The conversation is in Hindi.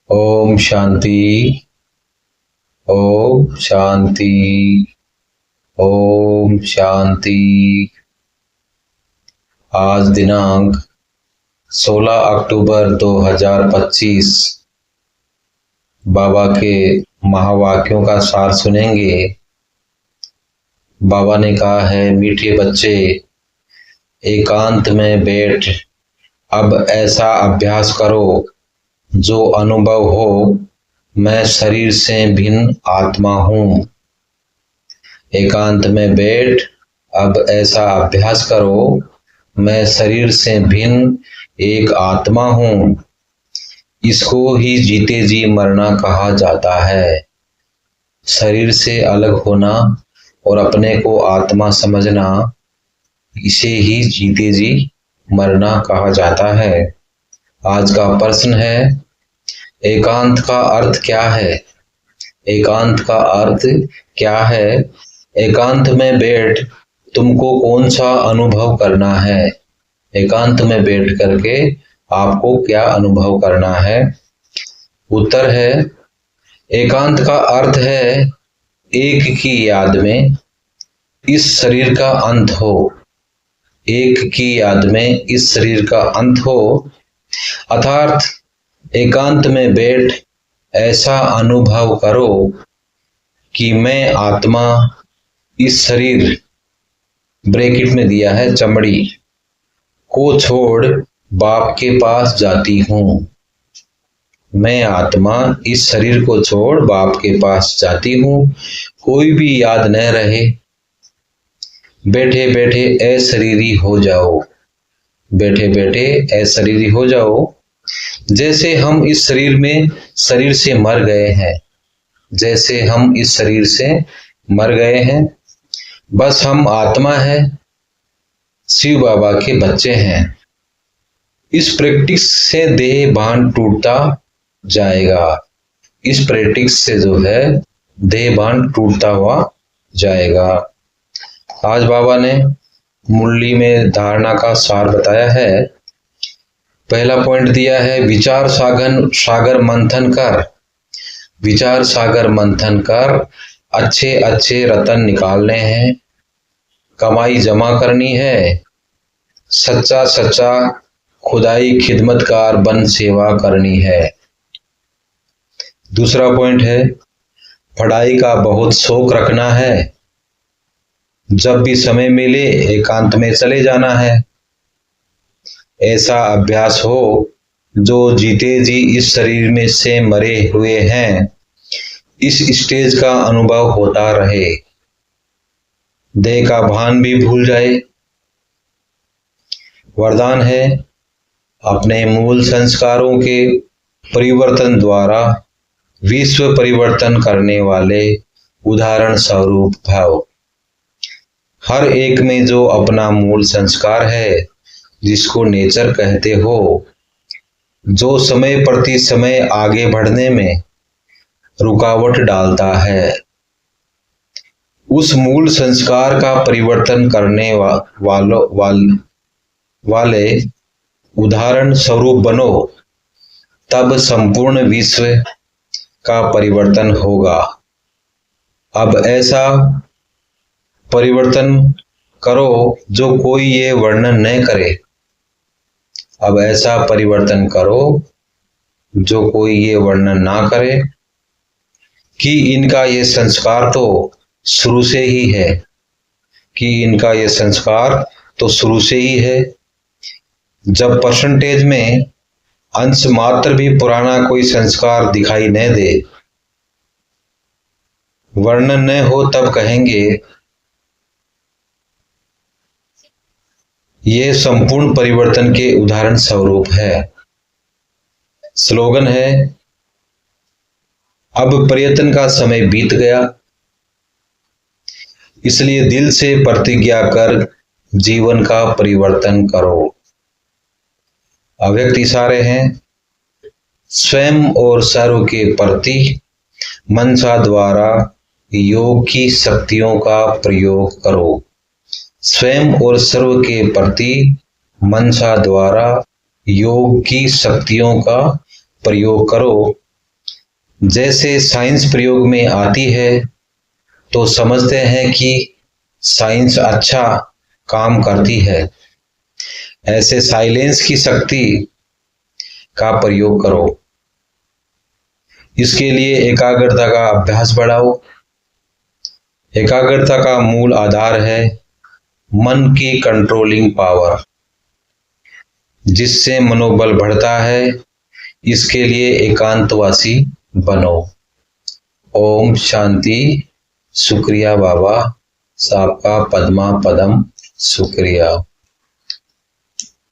ओम शांति। ओम शांति। ओम शांति। आज दिनांक 16 अक्टूबर 2025 बाबा के महावाक्यों का सार सुनेंगे। बाबा ने कहा है, मीठे बच्चे एकांत में बैठ अब ऐसा अभ्यास करो जो अनुभव हो मैं शरीर से भिन्न आत्मा हूँ। एकांत में बैठ अब ऐसा अभ्यास करो मैं शरीर से भिन्न एक आत्मा हूँ। इसको ही जीते जी मरना कहा जाता है। शरीर से अलग होना और अपने को आत्मा समझना, इसे ही जीते जी मरना कहा जाता है। आज का प्रश्न है, एकांत का अर्थ क्या है? एकांत का अर्थ क्या है? एकांत में बैठ तुमको कौन सा अनुभव करना है? एकांत में बैठ करके आपको क्या अनुभव करना है? उत्तर है, एकांत का अर्थ है एक की याद में इस शरीर का अंत हो। एक की याद में इस शरीर का अंत हो, अर्थात एकांत में बैठ ऐसा अनुभव करो कि मैं आत्मा इस शरीर ब्रैकेट में दिया है चमड़ी को छोड़ बाप के पास जाती हूँ। मैं आत्मा इस शरीर को छोड़ बाप के पास जाती हूँ। कोई भी याद न रहे, बैठे बैठे अशरीरी हो जाओ। बैठे बैठे अशरीरी हो जाओ। जैसे हम इस शरीर से मर गए हैं। जैसे हम इस शरीर से मर गए हैं, बस हम आत्मा है, शिव बाबा के बच्चे हैं। इस प्रैक्टिस से देह भान टूटता जाएगा। इस प्रैक्टिस से जो है देह भान टूटता हुआ जाएगा। आज बाबा ने मुरली में धारणा का सार बताया है। पहला पॉइंट दिया है, विचार सागर मंथन कर। विचार सागर मंथन कर, अच्छे अच्छे रतन निकालने हैं, कमाई जमा करनी है, सच्चा सच्चा खुदाई खिदमतकार बन सेवा करनी है। दूसरा पॉइंट है, पढ़ाई का बहुत शौक रखना है। जब भी समय मिले एकांत में चले जाना है। ऐसा अभ्यास हो जो जीते जी इस शरीर में से मरे हुए हैं, इस स्टेज का अनुभव होता रहे। देह का भान भी भूल जाए। वरदान है, अपने मूल संस्कारों के परिवर्तन द्वारा विश्व परिवर्तन करने वाले उदाहरण स्वरूप भाव। हर एक में जो अपना मूल संस्कार है, जिसको नेचर कहते हो, जो समय प्रति समय आगे बढ़ने में रुकावट डालता है, उस मूल संस्कार का परिवर्तन करने वाले उदाहरण स्वरूप बनो। तब संपूर्ण विश्व का परिवर्तन होगा। अब ऐसा परिवर्तन करो जो कोई ये वर्णन न करे। अब ऐसा परिवर्तन करो जो कोई ये वर्णन ना करे कि इनका ये संस्कार तो शुरू से ही है। कि इनका ये संस्कार तो शुरू से ही है। जब परसेंटेज में अंश मात्र भी पुराना कोई संस्कार दिखाई न दे, वर्णन न हो, तब कहेंगे ये संपूर्ण परिवर्तन के उदाहरण स्वरूप है। स्लोगन है, अब प्रयत्न का समय बीत गया, इसलिए दिल से प्रतिज्ञा कर जीवन का परिवर्तन करो। अव्यक्त इशारे हैं, स्वयं और सर्व के प्रति मनसा द्वारा योग की शक्तियों का प्रयोग करो। स्वयं और सर्व के प्रति मनसा द्वारा योग की शक्तियों का प्रयोग करो। जैसे साइंस प्रयोग में आती है तो समझते हैं कि साइंस अच्छा काम करती है। ऐसे साइलेंस की शक्ति का प्रयोग करो। इसके लिए एकाग्रता का अभ्यास बढ़ाओ। एकाग्रता का मूल आधार है मन की कंट्रोलिंग पावर, जिससे मनोबल बढ़ता है। इसके लिए एकांतवासी बनो। ओम शांति। शुक्रिया बाबा साहब का पद्मा पदम शुक्रिया।